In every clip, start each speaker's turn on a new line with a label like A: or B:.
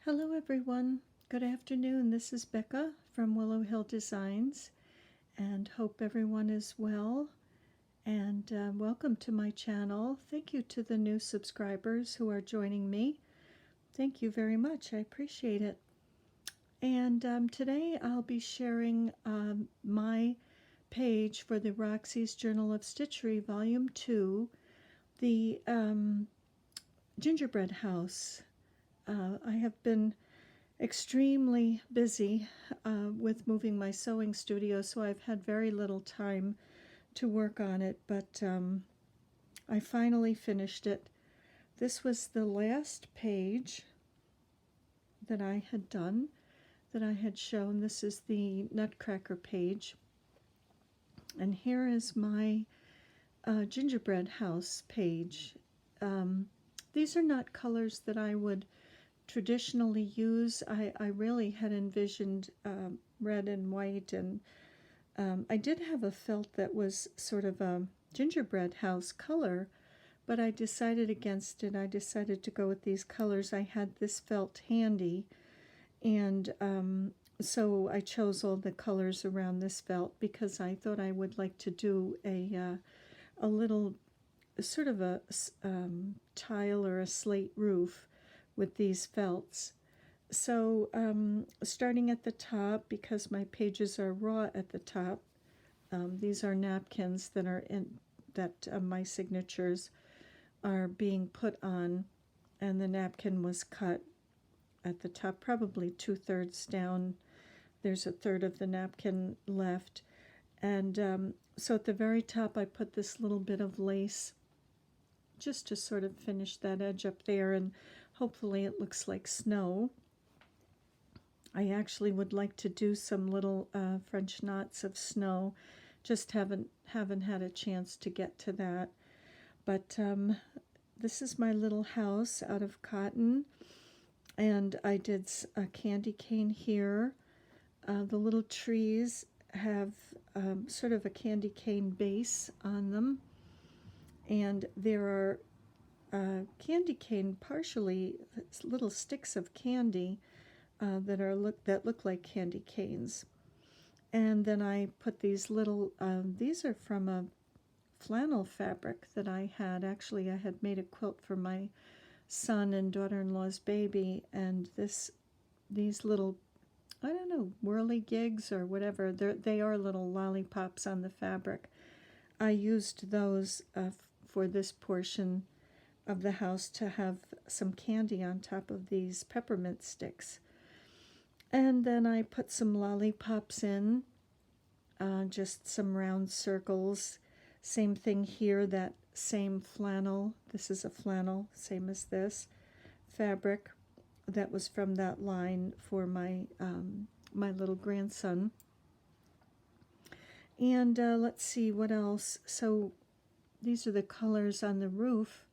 A: Hello everyone. Good afternoon. This is Becca from Willow Hill Designs and hope everyone is well and welcome to my channel. Thank you to the new subscribers who are joining me. Thank you very much. I appreciate it. And today I'll be sharing my page for the Roxy's Journal of Stitchery Volume 2, the Gingerbread House. I have been extremely busy with moving my sewing studio, so I've had very little time to work on it, but I finally finished it. This was the last page that I had done, that I had shown. This is the Nutcracker page, and here is my Gingerbread House page. These are not colors that I would traditionally use. I really had envisioned red and white, and I did have a felt that was sort of a gingerbread house color, but I decided against it. I decided to go with these colors. I had this felt handy, and so I chose all the colors around this felt because I thought I would like to do a little sort of a tile or a slate roof with these felts. So starting at the top, because my pages are raw at the top, these are napkins that are in that my signatures are being put on, and the napkin was cut at the top, probably 2/3 down. There's a third of the napkin left, and so at the very top I put this little bit of lace just to sort of finish that edge up there, and hopefully it looks like snow. I actually would like to do some little French knots of snow. Just haven't had a chance to get to that. But this is my little house out of cotton, and I did a candy cane here. The little trees have sort of a candy cane base on them, and there are candy cane, partially little sticks of candy that look like candy canes. And then I put these little, these are from a flannel fabric that I had. Actually, I had made a quilt for my son and daughter-in-law's baby, and these little, I don't know, whirligigs or whatever, they are little lollipops on the fabric. I used those for this portion of the house to have some candy on top of these peppermint sticks. And then I put some lollipops in, just some round circles. Same thing here, that same flannel. This is a flannel, same as this fabric that was from that line for my my little grandson. And let's see what else. So these are the colors on the roof,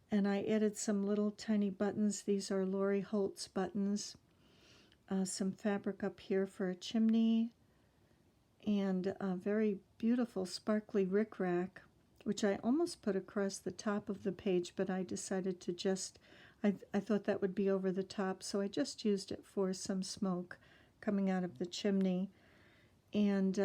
A: and I added some little tiny buttons. These are Lori Holt's buttons. Some fabric up here for a chimney, and a very beautiful sparkly rickrack, which I almost put across the top of the page, but I decided to just, I thought that would be over the top, so I just used it for some smoke coming out of the chimney. And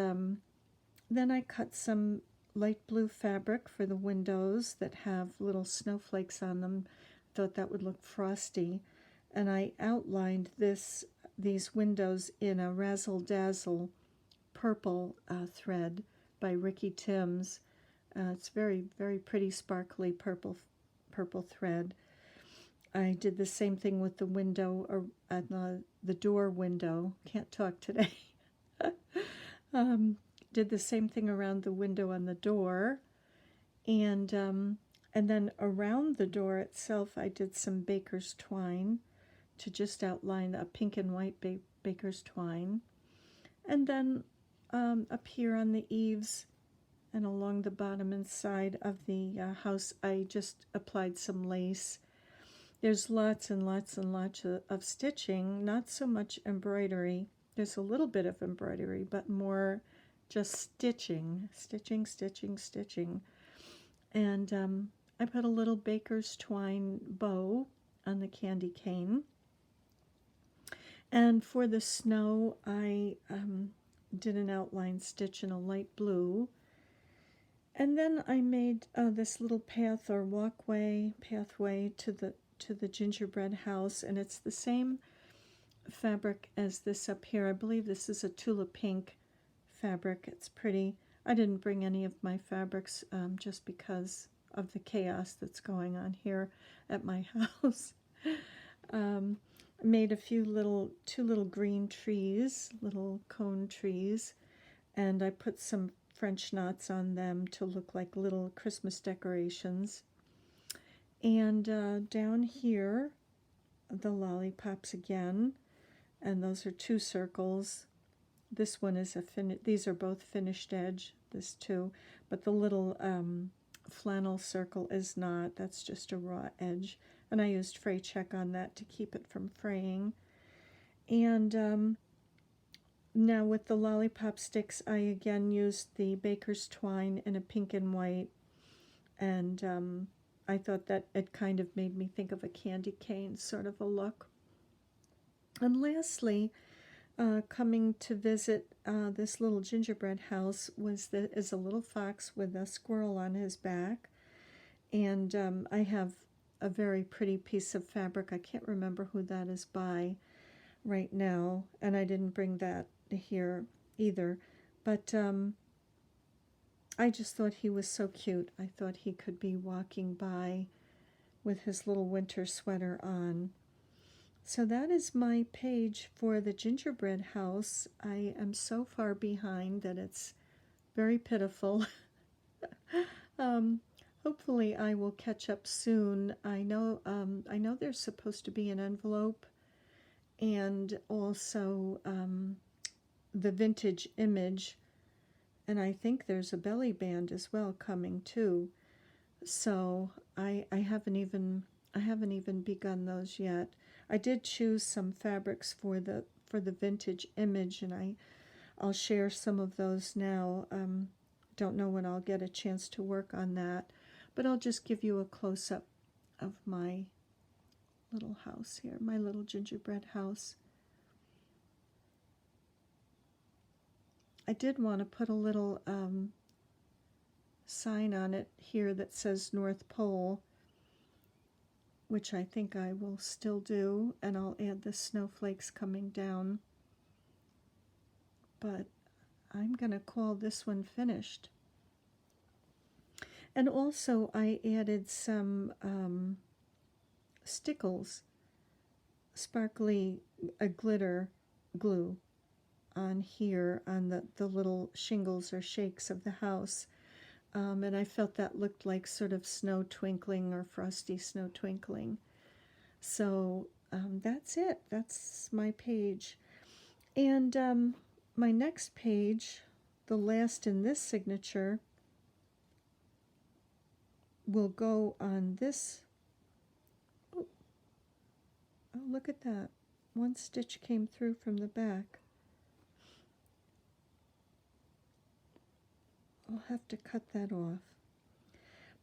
A: then I cut some light blue fabric for the windows that have little snowflakes on them. Thought that would look frosty, and I outlined these windows in a Razzle Dazzle purple thread by Ricky Timms. It's very, very pretty, sparkly purple thread. I did the same thing with the window, or the door window. Can't talk today. Did the same thing around the window on the door, and then around the door itself I did some baker's twine to just outline a pink and white baker's twine. And then up here on the eaves and along the bottom and side of the house, I just applied some lace. There's lots and lots and lots of stitching, not so much embroidery. There's a little bit of embroidery, but more just stitching. And I put a little baker's twine bow on the candy cane. And for the snow, I did an outline stitch in a light blue. And then I made this little path or pathway to the gingerbread house, and it's the same fabric as this up here. I believe this is a tulip pink fabric. It's pretty. I didn't bring any of my fabrics just because of the chaos that's going on here at my house. Made two little green trees, little cone trees, and I put some French knots on them to look like little Christmas decorations. And down here, the lollipops again, and those are 2 circles. This one is these are both finished edge, this too, but the little flannel circle is not. That's just a raw edge, and I used fray check on that to keep it from fraying. And now with the lollipop sticks, I again used the baker's twine in a pink and white, and I thought that it kind of made me think of a candy cane sort of a look. And lastly, coming to visit this little gingerbread house is a little fox with a squirrel on his back, and I have a very pretty piece of fabric. I can't remember who that is by right now, and I didn't bring that here either, but I just thought he was so cute. I thought he could be walking by with his little winter sweater on. So that is my page for the gingerbread house. I am so far behind that it's very pitiful. Hopefully I will catch up soon. I know there's supposed to be an envelope, and also the vintage image, and I think there's a belly band as well coming too. So I haven't even begun those yet. I did choose some fabrics for the vintage image, and I'll share some of those now. Don't know when I'll get a chance to work on that, but I'll just give you a close-up of my little house here, my little gingerbread house. I did want to put a little sign on it here that says North Pole, which I think I will still do, and I'll add the snowflakes coming down. But I'm going to call this one finished. And also I added some stickles, sparkly glitter glue on here on the little shingles or shakes of the house. And I felt that looked like sort of snow twinkling or frosty snow twinkling. So that's it. That's my page. And my next page, the last in this signature, will go on this. Oh, look at that. One stitch came through from the back. I'll have to cut that off.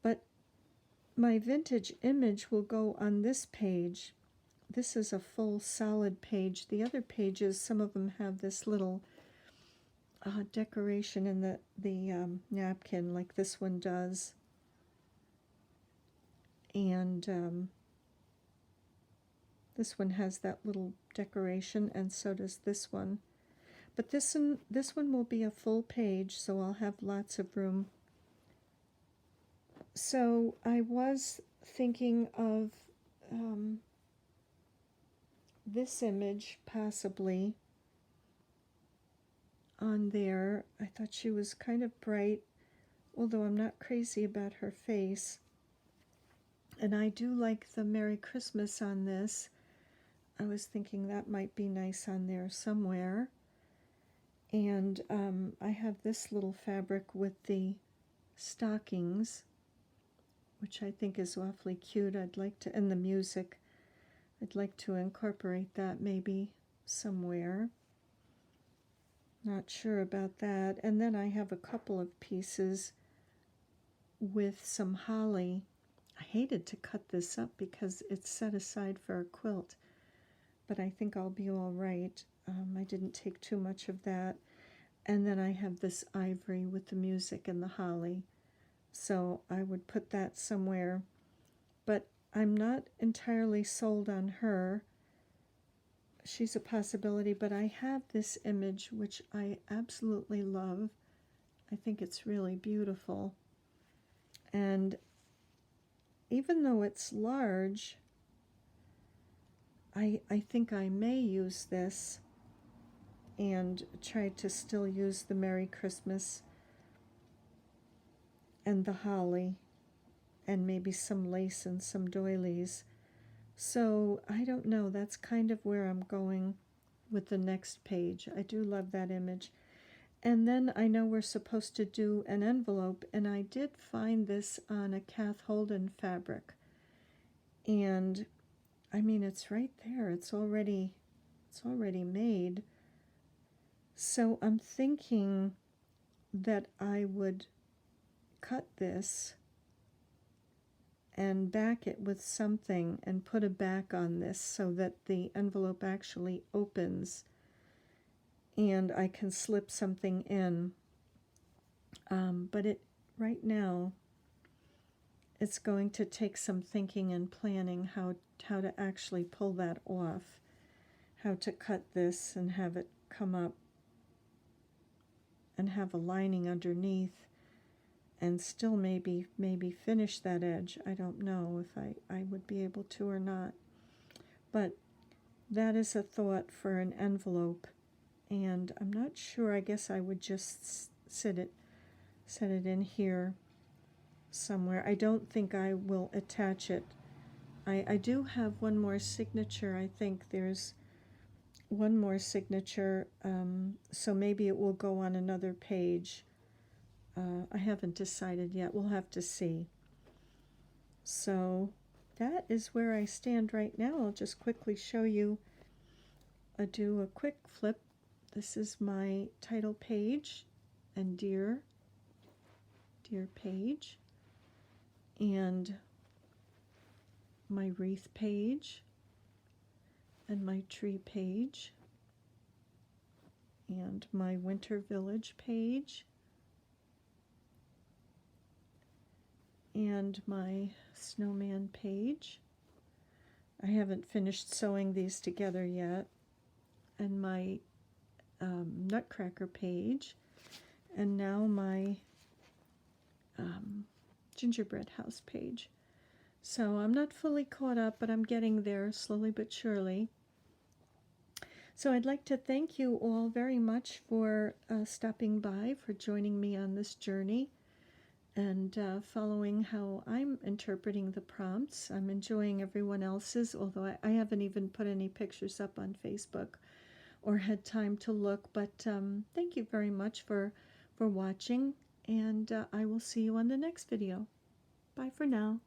A: But my vintage image will go on this page. This is a full solid page. The other pages, some of them have this little decoration in the napkin, like this one does. And this one has that little decoration, and so does this one. But this one will be a full page, so I'll have lots of room. So I was thinking of this image possibly on there. I thought she was kind of bright, although I'm not crazy about her face. And I do like the Merry Christmas on this. I was thinking that might be nice on there somewhere. And I have this little fabric with the stockings, which I think is awfully cute. I'd like to, and the music, I'd like to incorporate that maybe somewhere. Not sure about that. And then I have a couple of pieces with some holly. I hated to cut this up because it's set aside for a quilt. but I think I'll be all right. I didn't take too much of that. And then I have this ivory with the music and the holly. So I would put that somewhere. But I'm not entirely sold on her. She's a possibility, but I have this image which I absolutely love. I think it's really beautiful. And even though it's large, I think I may use this and try to still use the Merry Christmas and the holly and maybe some lace and some doilies. So I don't know, that's kind of where I'm going with the next page. I do love that image. And then I know we're supposed to do an envelope, and I did find this on a Kath Holden fabric. And I mean, it's right there. It's already made. So I'm thinking that I would cut this and back it with something and put a back on this so that the envelope actually opens and I can slip something in. But right now it's going to take some thinking and planning how to actually pull that off, how to cut this and have it come up and have a lining underneath and still maybe finish that edge. I don't know if I would be able to or not. But that is a thought for an envelope. And I'm not sure. I guess I would just set it in here somewhere. I don't think I will attach it. I do have one more signature. I think there's one more signature, so maybe it will go on another page. I haven't decided yet. We'll have to see. So that is where I stand right now. I'll just quickly show you. I'll do a quick flip. This is my title page and dear page, and my wreath page, and my tree page, and my winter village page, and my snowman page. I haven't finished sewing these together yet, and my nutcracker page, and now my gingerbread house page. So I'm not fully caught up, but I'm getting there slowly but surely. So I'd like to thank you all very much for stopping by, for joining me on this journey and following how I'm interpreting the prompts. I'm enjoying everyone else's, although I haven't even put any pictures up on Facebook or had time to look. But thank you very much for watching, and I will see you on the next video. Bye for now.